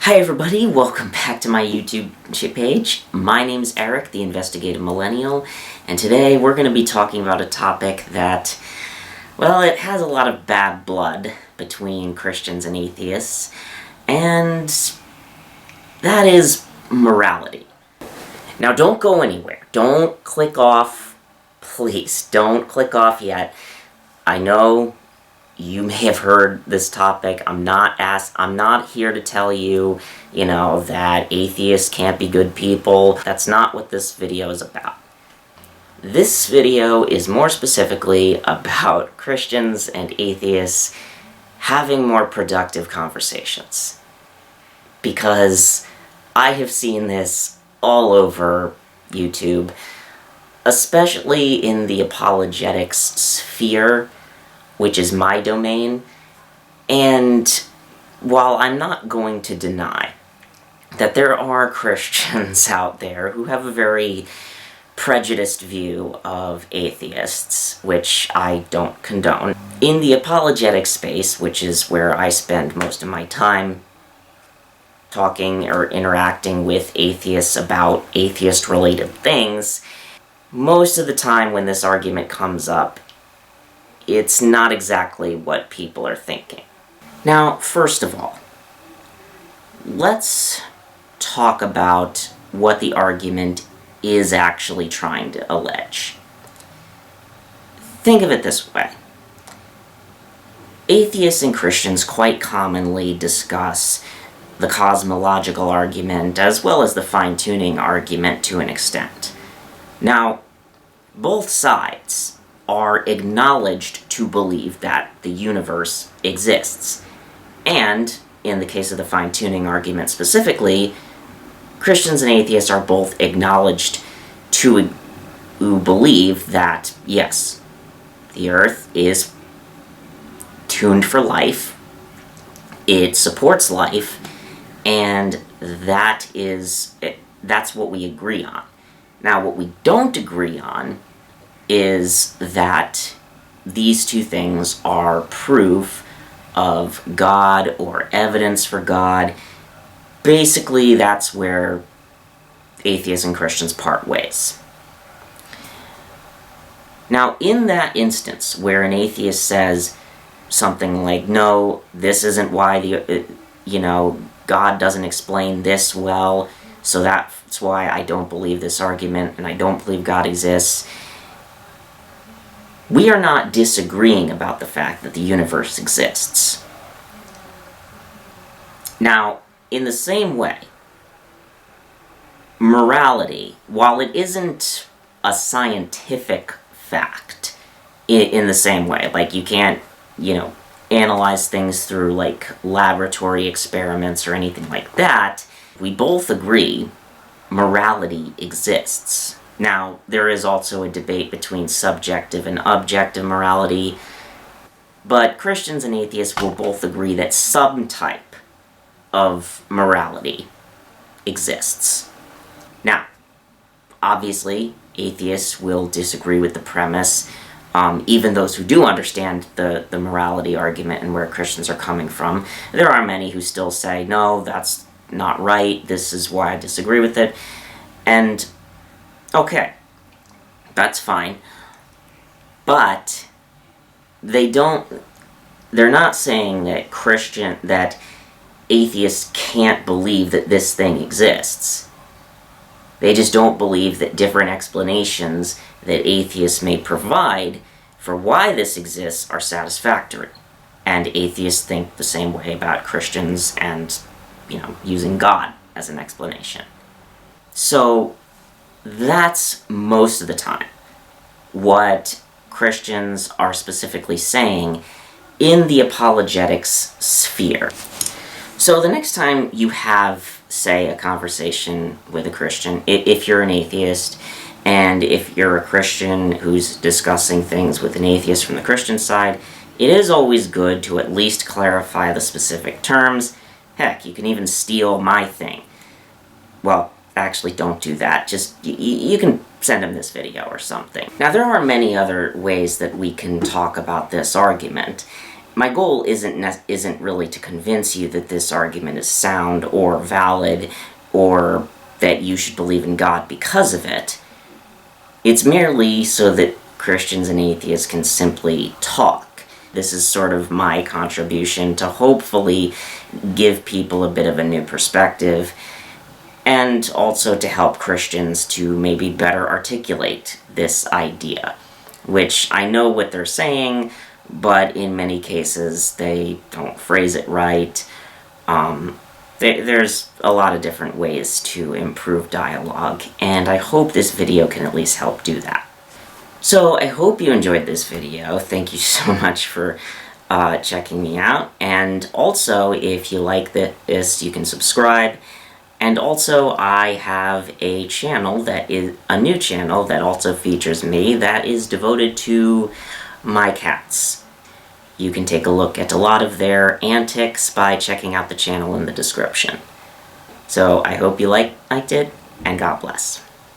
Hi everybody, welcome back to my YouTube page. My name's Eric, the Investigative Millennial, and today we're going to be talking about a topic that, well, it has a lot of bad blood between Christians and atheists, and that is morality. Now don't go anywhere. Don't click off, please. Don't click off yet. I know you may have heard this topic. I'm not here to tell you, that atheists can't be good people. That's not what this video is about. This video is more specifically about Christians and atheists having more productive conversations. Because I have seen this all over YouTube, especially in the apologetics sphere, which is my domain, and while I'm not going to deny that there are Christians out there who have a very prejudiced view of atheists, which I don't condone, in the apologetic space, which is where I spend most of my time talking or interacting with atheists about atheist-related things, most of the time when this argument comes up, it's not exactly what people are thinking. Now, first of all, let's talk about what the argument is actually trying to allege. Think of it this way. Atheists and Christians quite commonly discuss the cosmological argument as well as the fine-tuning argument to an extent. Now, both sides are acknowledged to believe that the universe exists. And, in the case of the fine-tuning argument specifically, Christians and atheists are both acknowledged to believe that, yes, the Earth is tuned for life, it supports life, and that's what we agree on. Now, what we don't agree on is that these two things are proof of God or evidence for God. Basically, that's where atheists and Christians part ways. Now, in that instance where an atheist says something like, no, this isn't why God doesn't explain this well, so that's why I don't believe this argument and I don't believe God exists, we are not disagreeing about the fact that the universe exists. Now, in the same way, morality, while it isn't a scientific fact in the same way, like you can't, analyze things through like laboratory experiments or anything like that, we both agree morality exists. Now, there is also a debate between subjective and objective morality, but Christians and atheists will both agree that some type of morality exists. Now, obviously, atheists will disagree with the premise, even those who do understand the morality argument and where Christians are coming from. There are many who still say, no, that's not right, this is why I disagree with it, and okay, that's fine, but they're not saying that atheists can't believe that this thing exists. They just don't believe that different explanations that atheists may provide for why this exists are satisfactory. And atheists think the same way about Christians and, using God as an explanation. So, that's most of the time what Christians are specifically saying in the apologetics sphere. So the next time you have, say, a conversation with a Christian, if you're an atheist, and if you're a Christian who's discussing things with an atheist from the Christian side, it is always good to at least clarify the specific terms. Heck, you can even steal my thing. Well, actually, don't do that. Just, you can send him this video or something. Now, there are many other ways that we can talk about this argument, my goal isn't really to convince you that this argument is sound or valid or that you should believe in God because of it. It's merely so that Christians and atheists can simply talk. This is sort of my contribution to hopefully give people a bit of a new perspective, and also to help Christians to maybe better articulate this idea, which I know what they're saying, but in many cases they don't phrase it right. There's a lot of different ways to improve dialogue, and I hope this video can at least help do that. So I hope you enjoyed this video. Thank you so much for checking me out, and also if you like this, you can subscribe. And also, I have a channel that is a new channel that also features me that is devoted to my cats. You can take a look at a lot of their antics by checking out the channel in the description. So I hope you liked it, and God bless.